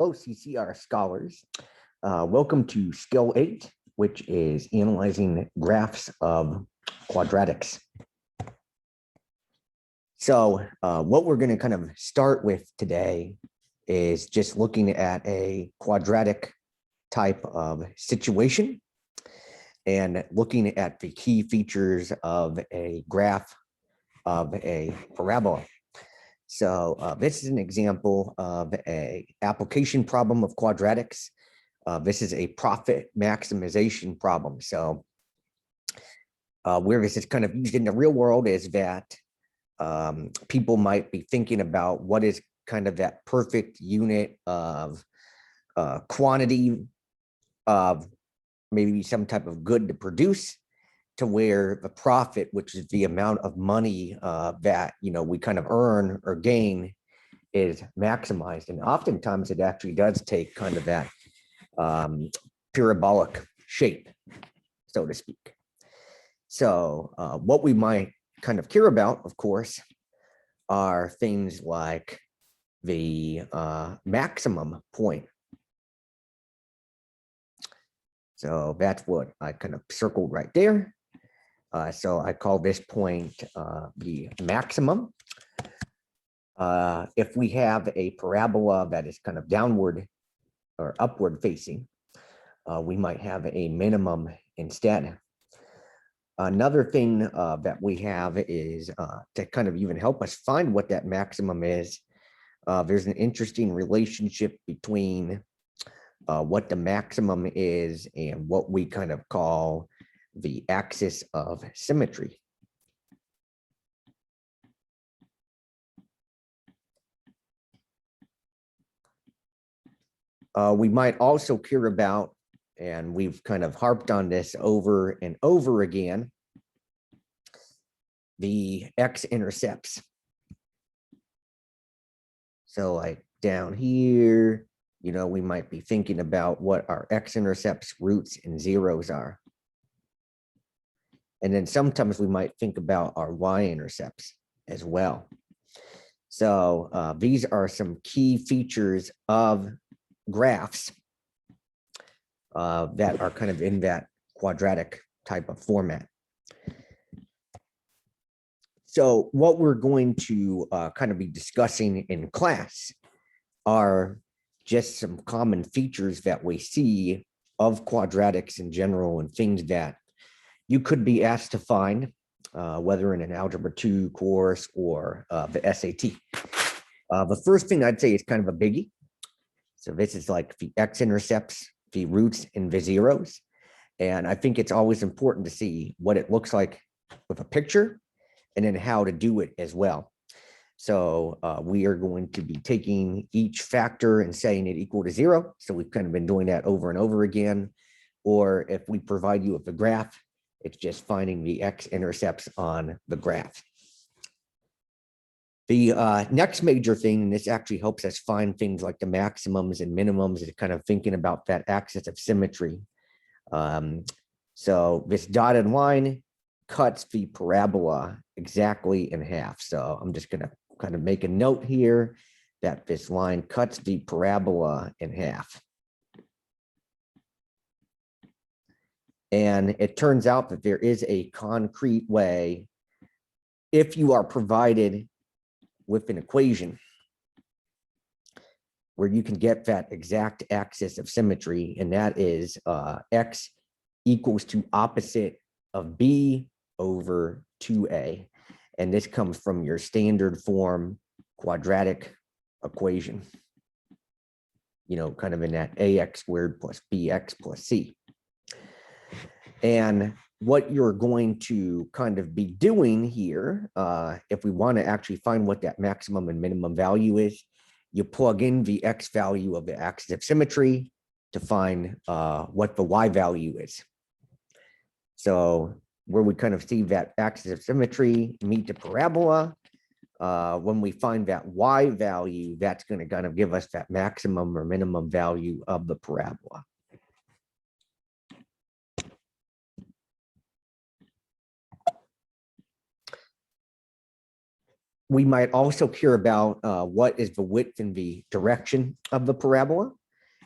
Hello, CCR scholars. Welcome to Skill 8, which is analyzing graphs of quadratics. So what we're going to kind of start with today is just looking at a quadratic type of situation and looking at the key features of a graph of a parabola. So this is an example of an application problem of quadratics. This is a profit maximization problem. So where this is kind of used in the real world is that people might be thinking about what is kind of that perfect unit of quantity of maybe some type of good to produce, to where the profit, which is the amount of money that we kind of earn or gain, is maximized. And oftentimes it actually does take kind of that parabolic shape, so to speak. So what we might kind of care about, of course, are things like the maximum point. So that's what I kind of circled right there. So I call this point the maximum. If we have a parabola that is kind of downward or upward facing, we might have a minimum instead. Another thing that we have is to kind of even help us find what that maximum is. There's an interesting relationship between what the maximum is and what we kind of call the axis of symmetry. We might also care about, and we've kind of harped on this over and over again, the x-intercepts. So like down here, we might be thinking about what our x-intercepts, roots, and zeros are. And then sometimes we might think about our y-intercepts as well. So these are some key features of graphs that are kind of in that quadratic type of format. So what we're going to kind of be discussing in class are just some common features that we see of quadratics in general, and things that you could be asked to find, whether in an Algebra 2 course or the SAT. The first thing I'd say is kind of a biggie. So this is like the x-intercepts, the roots, and the zeros. And I think it's always important to see what it looks like with a picture, and then how to do it as well. So we are going to be taking each factor and setting it equal to 0. So we've kind of been doing that over and over again. Or if we provide you with a graph, it's just finding the x-intercepts on the graph. The next major thing, and this actually helps us find things like the maximums and minimums, is kind of thinking about that axis of symmetry. So this dotted line cuts the parabola exactly in half. So I'm just going to kind of make a note here that this line cuts the parabola in half. And it turns out that there is a concrete way, if you are provided with an equation, where you can get that exact axis of symmetry, and that is x equals to opposite of b over 2a. And this comes from your standard form quadratic equation, kind of in that ax squared plus bx plus c. And what you're going to kind of be doing here, if we want to actually find what that maximum and minimum value is, you plug in the x value of the axis of symmetry to find what the y value is. So where we kind of see that axis of symmetry meet the parabola, when we find that y value, that's going to kind of give us that maximum or minimum value of the parabola. We might also care about what is the width and the direction of the parabola.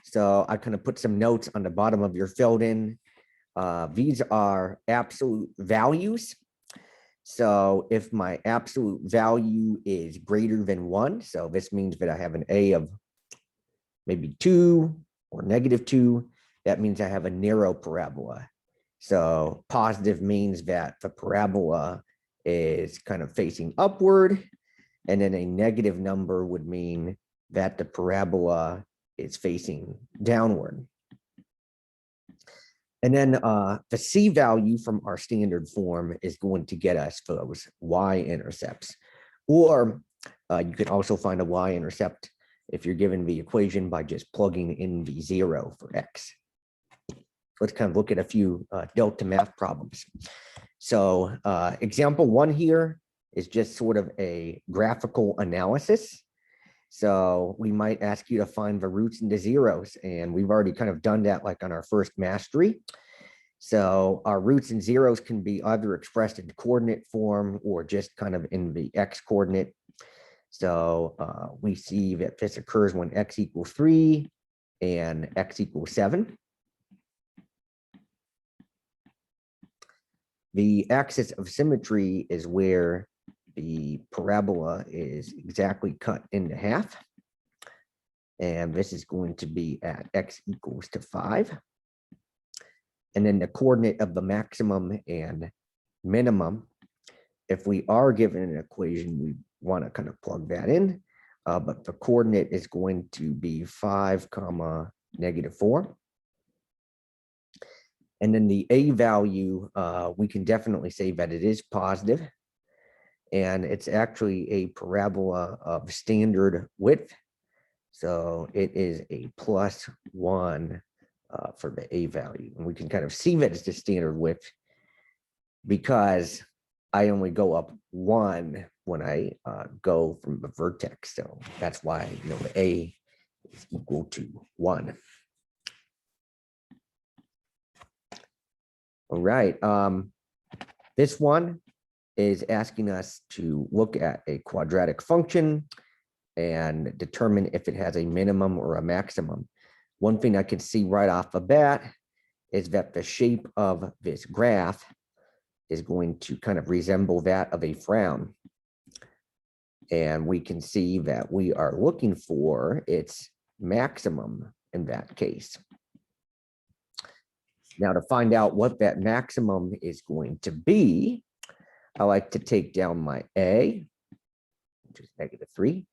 So I kind of put some notes on the bottom of your filled in. These are absolute values. So if my absolute value is greater than 1, so this means that I have an A of maybe 2 or -2, that means I have a narrow parabola. So positive means that the parabola is kind of facing upward, and then a negative number would mean that the parabola is facing downward. And then the C value from our standard form is going to get us those y-intercepts. Or you can also find a y-intercept if you're given the equation by just plugging in the 0 for x. Let's kind of look at a few delta math problems. So example 1 here is just sort of a graphical analysis. So we might ask you to find the roots and the zeros, and we've already kind of done that like on our first mastery. So our roots and zeros can be either expressed in coordinate form or just kind of in the x coordinate. So we see that this occurs when x equals 3 and x equals 7. The axis of symmetry is where the parabola is exactly cut into half. And this is going to be at x equals to 5. And then the coordinate of the maximum and minimum, if we are given an equation, we want to kind of plug that in. But the coordinate is going to be 5, -4. And then the A value, we can definitely say that it is positive. And it's actually a parabola of standard width. So it is a +1 for the A value. And we can kind of see that it's the standard width because I only go up 1 when I go from the vertex. So that's why the A is equal to 1. All right. This one is asking us to look at a quadratic function and determine if it has a minimum or a maximum. One thing I can see right off the bat is that the shape of this graph is going to kind of resemble that of a frown. And we can see that we are looking for its maximum in that case. Now, to find out what that maximum is going to be, I like to take down my A, which is -3.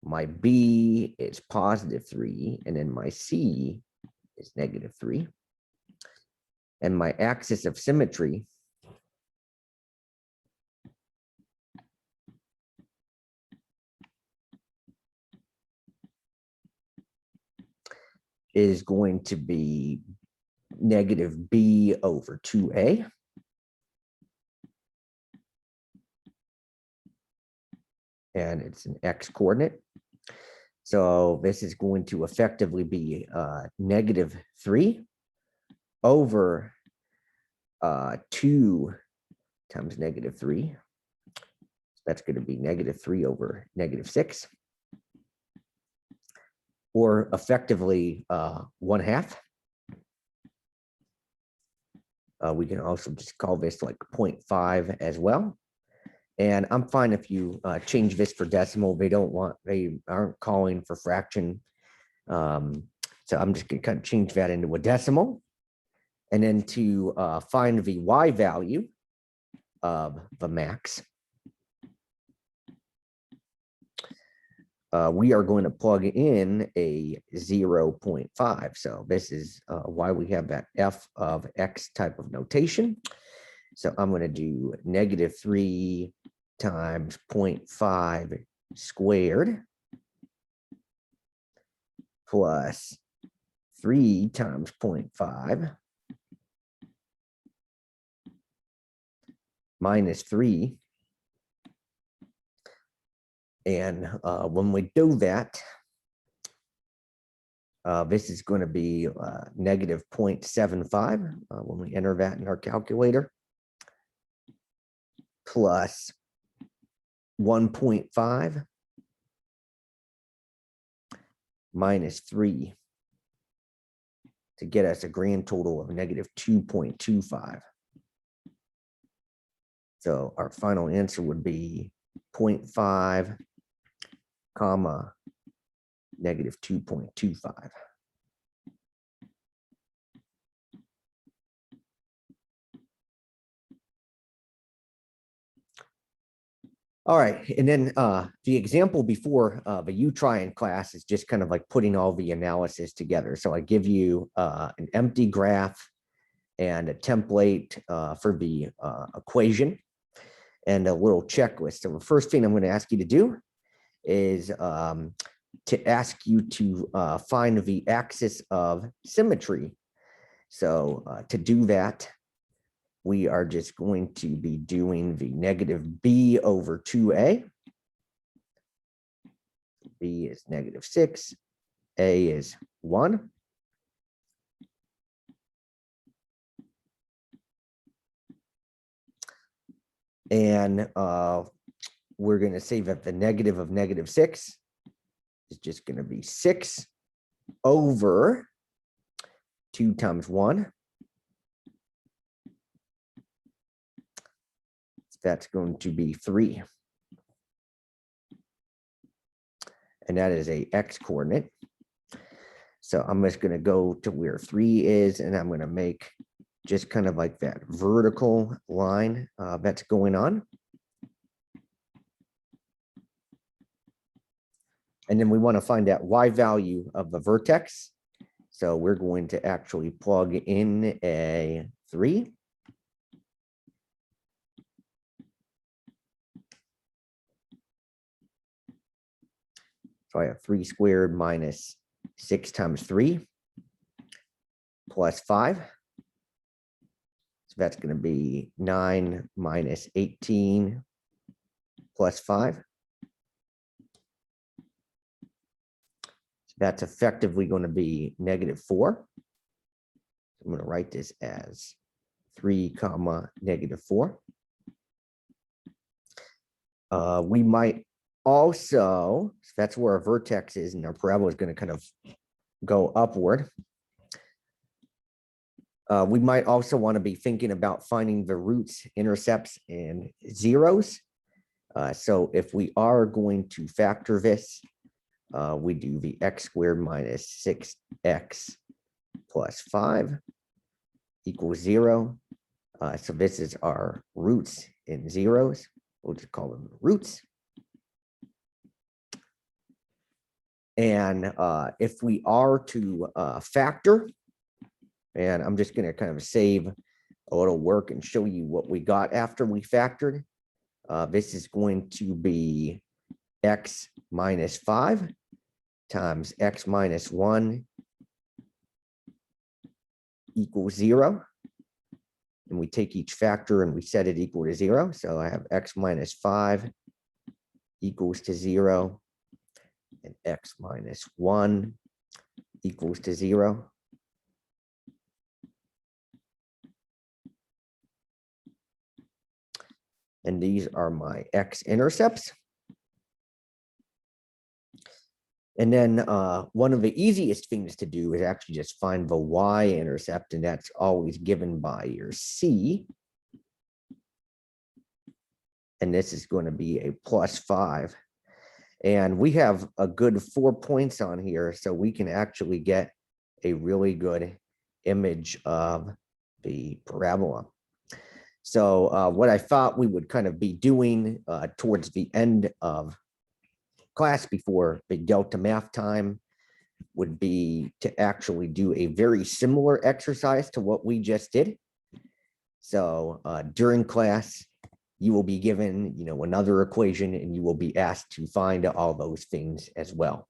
My B is +3, and then my C is -3. And my axis of symmetry is going to be -B over 2A. And it's an x coordinate. So this is going to effectively be -3 over 2 times -3. So that's going to be -3 over -6. Or effectively 1/2. We can also just call this like 0.5 as well. And I'm fine if you change this for decimal. They aren't calling for fraction. So I'm just going to kind of change that into a decimal. And then to find the y value of the max, we are going to plug in a 0.5. So this is why we have that f of x type of notation. So I'm going to do -3 times 0.5 squared plus 3 times 0.5 minus 3. And when we do that, this is going to be -0.75 when we enter that in our calculator, plus 1.5 minus 3 to get us a grand total of negative 2.25. So our final answer would be 0.5 comma negative 2.25. All right, and then the example before the U-try class is just kind of like putting all the analysis together. So I give you an empty graph and a template for the equation and a little checklist. So the first thing I'm going to ask you to do is to ask you to find the axis of symmetry. So to do that, we are just going to be doing the negative b over 2a. B is negative 6, a is 1. And we're going to say that the negative of negative 6 is just going to be 6 over 2 times 1. That's going to be 3. And that is a x coordinate. So I'm just going to go to where 3 is, and I'm going to make just kind of like that vertical line that's going on. And then we want to find that y value of the vertex. So we're going to actually plug in a 3. So I have 3 squared minus 6 times 3 plus 5. So that's going to be 9 minus 18 plus 5. So that's effectively going to be negative 4. I'm going to write this as 3 comma negative 4. We might also, so that's where our vertex is, and our parabola is going to kind of go upward. We might also want to be thinking about finding the roots, intercepts, and zeros. So if we are going to factor this, we do the x squared minus 6x plus 5 equals 0. So this is our roots and zeros. We'll just call them roots. And if we are to factor, and I'm just going to kind of save a little work and show you what we got after we factored. This is going to be x minus 5 times x minus 1 equals 0. And we take each factor and we set it equal to 0. So I have x minus 5 equals to 0. And x minus 1 equals to 0. And these are my x-intercepts. And then one of the easiest things to do is actually just find the y-intercept, and that's always given by your c. And this is going to be a plus 5. And we have a good 4 points on here, so we can actually get a really good image of the parabola. So what I thought we would kind of be doing towards the end of class before the Delta math time would be to actually do a very similar exercise to what we just did. So during class, you will be given, another equation, and you will be asked to find all those things as well.